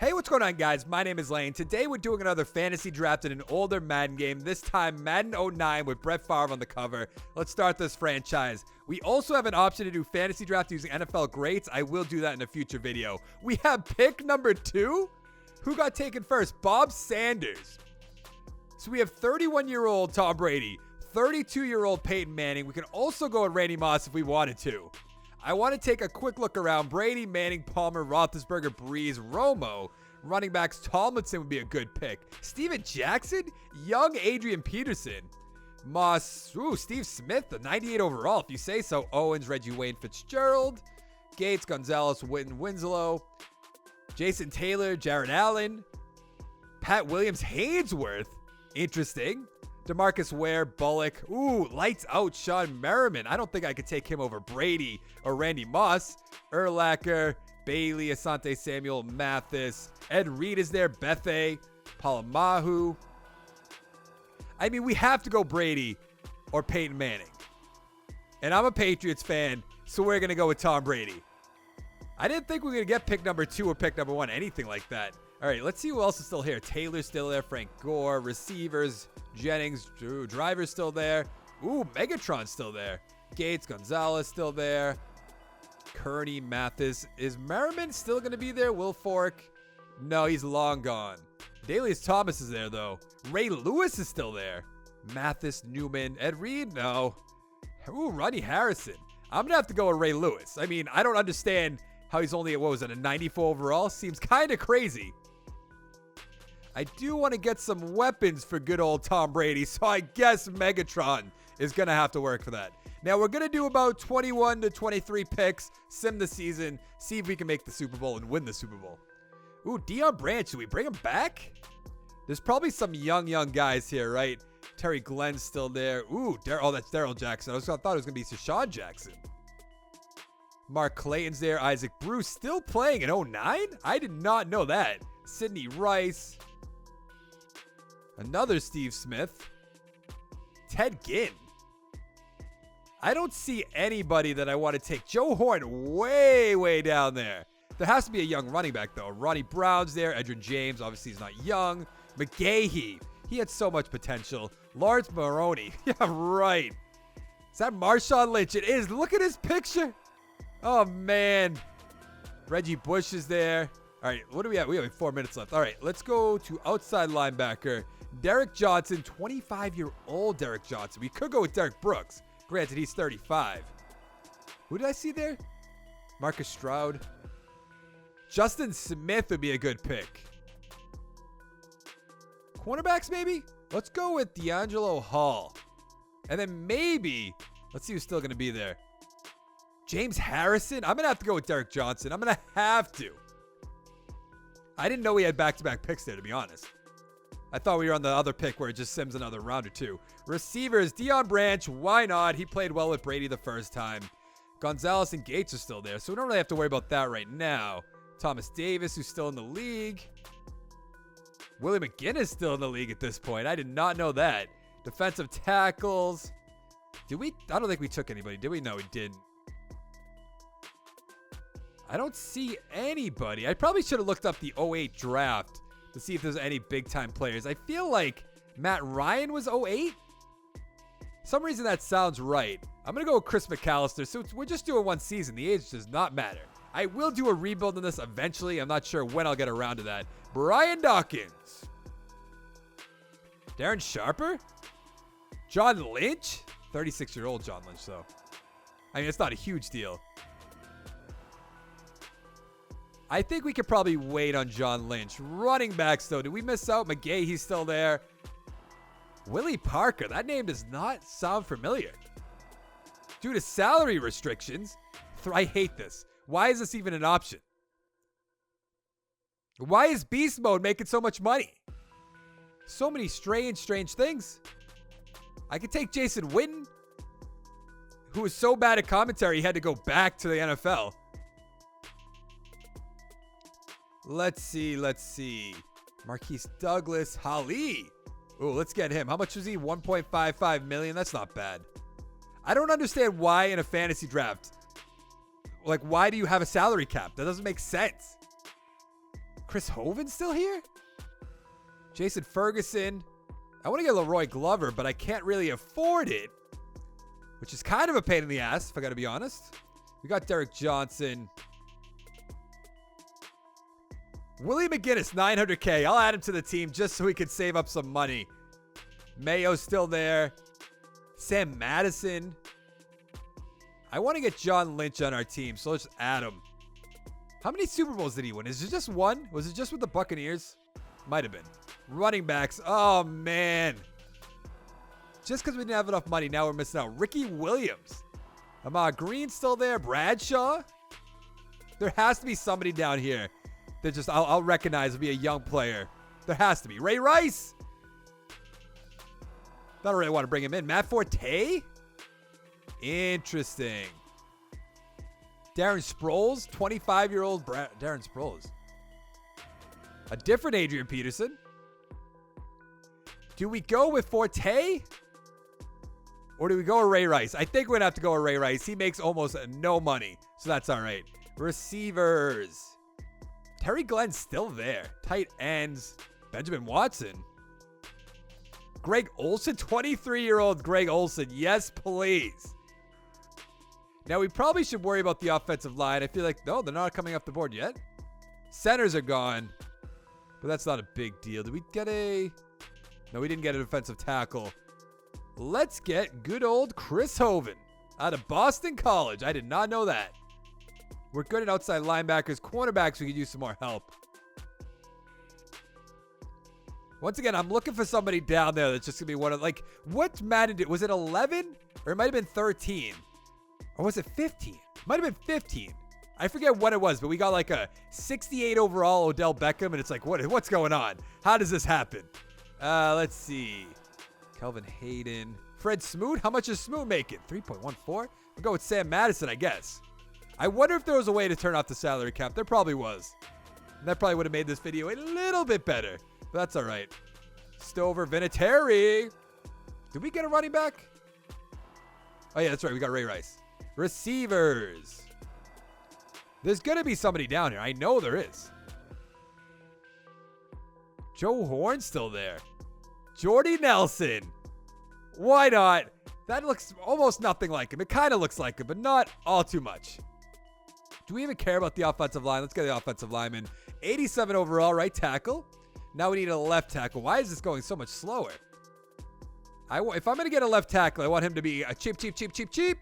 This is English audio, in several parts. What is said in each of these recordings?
Hey, what's going on, guys? My name is Lane. Today, we're doing another fantasy draft in an older Madden game, this time Madden 09 with Brett Favre on the cover. Let's start this franchise. We also have an option to do fantasy draft using NFL greats. I will do that in a future video. We have pick number 2. Who got taken first? Bob Sanders. So we have 31-year-old Tom Brady, 32-year-old Peyton Manning. We can also go with Randy Moss if we wanted to. I want to take a quick look around. Brady, Manning, Palmer, Roethlisberger, Breeze, Romo. Running backs, Tomlinson would be a good pick. Steven Jackson, young Adrian Peterson. Moss, Steve Smith, the 98 overall, if you say so. Owens, Reggie Wayne, Fitzgerald. Gates, Gonzalez, Witten, Winslow. Jason Taylor, Jared Allen. Pat Williams, Haynesworth. Interesting. DeMarcus Ware, Bullock. Lights out, Sean Merriman. I don't think I could take him over Brady or Randy Moss. Urlacher, Bailey, Asante Samuel, Mathis. Ed Reed is there. Bethe, Palamahu. I mean, we have to go Brady or Peyton Manning. And I'm a Patriots fan, so we're going to go with Tom Brady. I didn't think we were going to get pick number 2 or pick number 1, anything like that. All right, let's see who else is still here. Taylor's still there. Frank Gore. Receivers. Jennings. Driver's still there. Megatron's still there. Gates. Gonzalez still there. Kearney. Mathis. Is Merriman still going to be there? Will Fork? No, he's long gone. Dalius Thomas is there, though. Ray Lewis is still there. Mathis. Newman. Ed Reed? No. Ronnie Harrison. I'm going to have to go with Ray Lewis. I mean, I don't understand how he's only at, a 94 overall? Seems kind of crazy. I do want to get some weapons for good old Tom Brady, so I guess Megatron is going to have to work for that. Now, we're going to do about 21 to 23 picks, sim the season, see if we can make the Super Bowl and win the Super Bowl. Deion Branch, should we bring him back? There's probably some young guys here, right? Terry Glenn's still there. That's Darrell Jackson. I thought it was going to be Deshaun Jackson. Mark Clayton's there. Isaac Bruce still playing in 09? I did not know that. Sidney Rice. Another Steve Smith. Ted Ginn. I don't see anybody that I want to take. Joe Horn way down there. There has to be a young running back, though. Ronnie Brown's there. Edgerrin James, obviously he's not young. McGahee. He had so much potential. Lawrence Maroney. Yeah, right. Is that Marshawn Lynch? It is. Look at his picture. Oh, man. Reggie Bush is there. All right, what do we have? We have 4 minutes left. All right, let's go to outside linebacker. Derek Johnson, 25-year-old Derek Johnson. We could go with Derek Brooks. Granted, he's 35. Who did I see there? Marcus Stroud. Justin Smith would be a good pick. Cornerbacks, maybe? Let's go with D'Angelo Hall. And then maybe, let's see who's still going to be there. James Harrison? I'm going to have to go with Derek Johnson. I'm going to have to. I didn't know we had back-to-back picks there, to be honest. I thought we were on the other pick where it just sims another round or two. Receivers, Deion Branch. Why not? He played well with Brady the first time. Gonzalez and Gates are still there, so we don't really have to worry about that right now. Thomas Davis, who's still in the league. Willie McGinn is still in the league at this point. I did not know that. Defensive tackles. Did we? I don't think we took anybody. Did we? No, we didn't. I don't see anybody. I probably should have looked up the 08 draft to see if there's any big-time players. I feel like Matt Ryan was 08. Some reason that sounds right. I'm going to go with Chris McAllister. So we're just doing one season. The age does not matter. I will do a rebuild on this eventually. I'm not sure when I'll get around to that. Brian Dawkins. Darren Sharper. John Lynch. 36-year-old John Lynch, though. I mean, it's not a huge deal. I think we could probably wait on John Lynch. Running backs, though. Did we miss out? McGahee's still there. Willie Parker. That name does not sound familiar. Due to salary restrictions. I hate this. Why is this even an option? Why is Beast Mode making so much money? So many strange things. I could take Jason Witten, who was so bad at commentary he had to go back to the NFL. Let's see. Marquise Douglas, Hali. Let's get him. How much was he? 1.55 million. That's not bad. I don't understand why in a fantasy draft. Why do you have a salary cap? That doesn't make sense. Chris Hovan still here? Jason Ferguson. I want to get Leroy Glover, but I can't really afford it, which is kind of a pain in the ass, if I got to be honest. We got Derek Johnson. Willie McGinnis, 900K. I'll add him to the team just so we can save up some money. Mayo's still there. Sam Madison. I want to get John Lynch on our team, so let's add him. How many Super Bowls did he win? Is it just one? Was it just with the Buccaneers? Might have been. Running backs. Oh, man. Just because we didn't have enough money, now we're missing out. Ricky Williams. Ahmad Green still there. Bradshaw. There has to be somebody down here that just I'll recognize will be a young player. There has to be. Ray Rice. I don't really want to bring him in. Matt Forte? Interesting. Darren Sproles, 25-year-old Darren Sproles. A different Adrian Peterson. Do we go with Forte? Or do we go with Ray Rice? I think we're going to have to go with Ray Rice. He makes almost no money, so that's all right. Receivers. Terry Glenn's still there. Tight ends. Benjamin Watson. Greg Olson, 23-year-old Greg Olson. Yes, please. Now, we probably should worry about the offensive line. I feel like, no, they're not coming up the board yet. Centers are gone, but that's not a big deal. Did we get a... No, we didn't get a defensive tackle. Let's get good old Chris Hovan out of Boston College. I did not know that. We're good at outside linebackers. Cornerbacks, we could use some more help. Once again, I'm looking for somebody down there that's just going to be one of, like, what Madden did? Was it 11? Or it might have been 13. Or was it 15? Might have been 15. I forget what it was, but we got like a 68 overall Odell Beckham, and it's like, what's going on? How does this happen? Let's see. Kelvin Hayden. Fred Smoot? How much is Smoot making? 3.14? We'll go with Sam Madison, I guess. I wonder if there was a way to turn off the salary cap. There probably was. And that probably would have made this video a little bit better. But that's all right. Stover, Vinatieri. Did we get a running back? Oh, yeah, that's right. We got Ray Rice. Receivers. There's going to be somebody down here. I know there is. Joe Horn's still there. Jordy Nelson. Why not? That looks almost nothing like him. It kind of looks like him, but not all too much. Do we even care about the offensive line? Let's get the offensive lineman. 87 overall, right tackle. Now we need a left tackle. Why is this going so much slower? If I'm going to get a left tackle, I want him to be a cheap.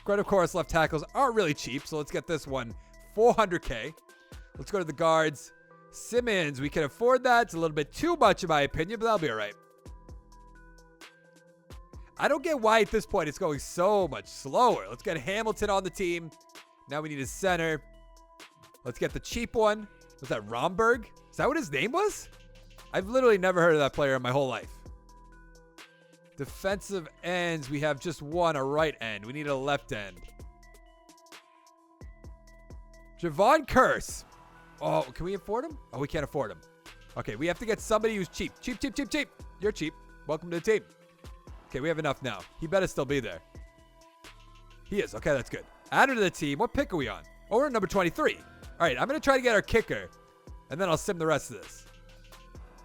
But of course, left tackles aren't really cheap, so let's get this one. 400K. Let's go to the guards. Simmons, we can afford that. It's a little bit too much in my opinion, but that'll be all right. I don't get why at this point it's going so much slower. Let's get Hamilton on the team. Now we need a center. Let's get the cheap one. Was that Romberg? Is that what his name was? I've literally never heard of that player in my whole life. Defensive ends, we have just one, a right end. We need a left end. Javon Curse. Oh, can we afford him? Oh, we can't afford him. Okay, we have to get somebody who's cheap. Cheap. You're cheap. Welcome to the team. Okay, we have enough now. He better still be there. He is. Okay, that's good. Add him to the team. What pick are we on? Oh, we're at number 23. All right, I'm going to try to get our kicker, and then I'll sim the rest of this.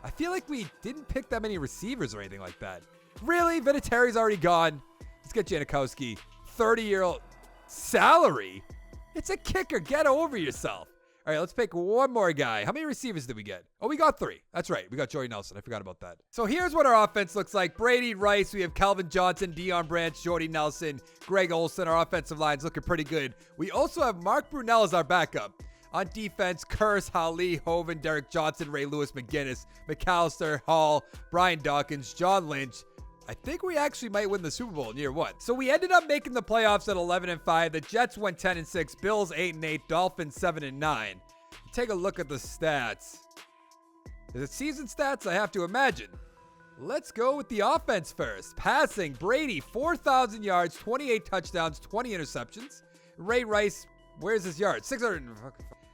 I feel like we didn't pick that many receivers or anything like that. Really? Vinatieri's already gone. Let's get Janikowski. 30-year-old salary? It's a kicker. Get over yourself. All right, let's pick one more guy. How many receivers did we get? Oh, we got 3. That's right. We got Jordy Nelson. I forgot about that. So here's what our offense looks like. Brady, Rice. We have Calvin Johnson, Deion Branch, Jordy Nelson, Greg Olson. Our offensive line's looking pretty good. We also have Mark Brunell as our backup. On defense, Curse, Hali, Hovan, Derek Johnson, Ray Lewis, McGinnis, McAllister, Hall, Brian Dawkins, John Lynch. I think we actually might win the Super Bowl in year 1. So we ended up making the playoffs at 11-5. The Jets went 10-6. Bills 8-8. Dolphins 7-9. Take a look at the stats. Is it season stats? I have to imagine. Let's go with the offense first. Passing, Brady, 4,000 yards, 28 touchdowns, 20 interceptions. Ray Rice, where's his yards? 600.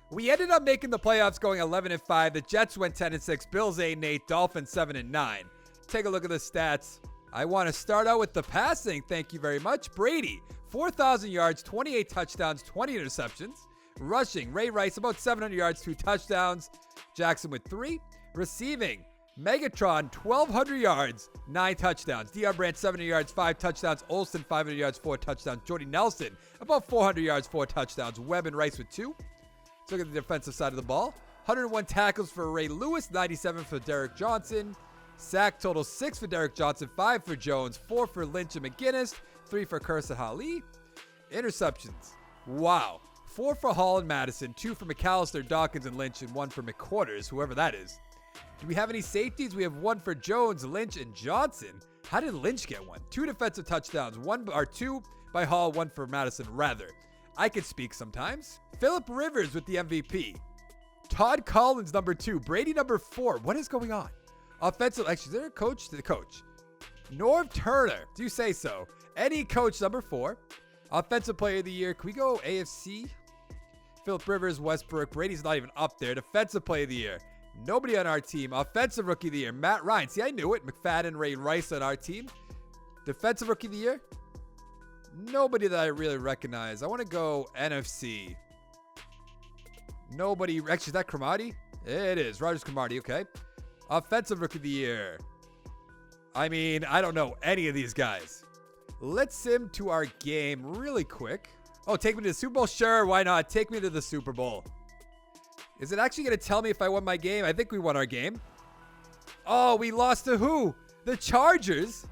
We ended up making the playoffs going 11-5. The Jets went 10-6. Bills 8-8. Dolphins 7-9. Take a look at the stats. I want to start out with the passing. Thank you very much. Brady, 4,000 yards, 28 touchdowns, 20 interceptions. Rushing, Ray Rice, about 700 yards, 2 touchdowns. Jackson with 3. Receiving, Megatron, 1,200 yards, 9 touchdowns. DR Brandt, 700 yards, 5 touchdowns. Olsen, 500 yards, 4 touchdowns. Jordy Nelson, about 400 yards, 4 touchdowns. Webb and Rice with 2. Let's look at the defensive side of the ball. 101 tackles for Ray Lewis, 97 for Derek Johnson. Sack total 6 for Derek Johnson, 5 for Jones, 4 for Lynch and McGinnis, 3 for Kursa Ali. Interceptions, wow. 4 for Hall and Madison, 2 for McAllister, Dawkins, and Lynch, and 1 for McQuarters, whoever that is. Do we have any safeties? We have 1 for Jones, Lynch, and Johnson. How did Lynch get 1? 2 defensive touchdowns, 2 by Hall, 1 for Madison, rather. I can speak sometimes. Phillip Rivers with the MVP. Todd Collins, number 2. Brady, number 4. What is going on? Offensive, actually, is there a coach? The coach. Norv Turner, do you say so? Any coach, number 4. Offensive player of the year. Can we go AFC? Phillip Rivers, Westbrook. Brady's not even up there. Defensive player of the year. Nobody on our team. Offensive rookie of the year. Matt Ryan. See, I knew it. McFadden, Ray Rice on our team. Defensive rookie of the year. Nobody that I really recognize. I want to go NFC. Nobody. Actually, is that Cromartie? It is. Rogers Cromartie. Okay. Offensive rookie of the year. I mean, I don't know any of these guys. Let's sim to our game really quick. Oh, take me to the Super Bowl? Sure, why not? Take me to the Super Bowl. Is it actually going to tell me if I won my game? I think we won our game. Oh, we lost to who? The Chargers.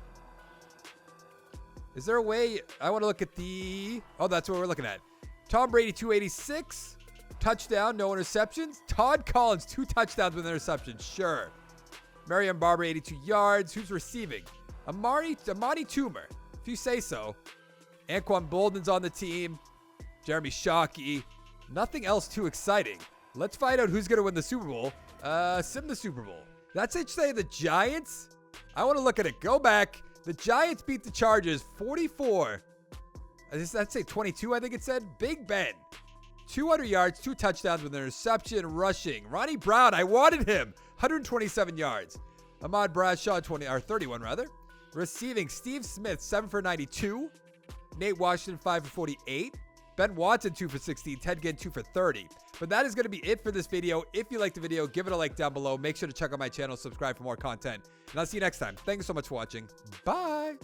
Is there a way? I want to look at the... Oh, that's what we're looking at. Tom Brady, 286. Touchdown, no interceptions. Todd Collins, 2 touchdowns with interceptions. Sure. Marion Barber, 82 yards. Who's receiving? Amari Toomer, if you say so. Anquan Bolden's on the team. Jeremy Shockey. Nothing else too exciting. Let's find out who's going to win the Super Bowl. Sim the Super Bowl. That's it, say the Giants? I want to look at it. Go back. The Giants beat the Chargers 44. I'd say 22, I think it said. Big Ben. 200 yards, 2 touchdowns with an interception. Rushing. Ronnie Brown, I wanted him. 127 yards. Ahmad Bradshaw, 31 rather. Receiving, Steve Smith, 7 for 92. Nate Washington, 5 for 48. Ben Watson, 2 for 16. Ted Ginn, 2 for 30. But that is going to be it for this video. If you liked the video, give it a like down below. Make sure to check out my channel, subscribe for more content. And I'll see you next time. Thank you so much for watching. Bye.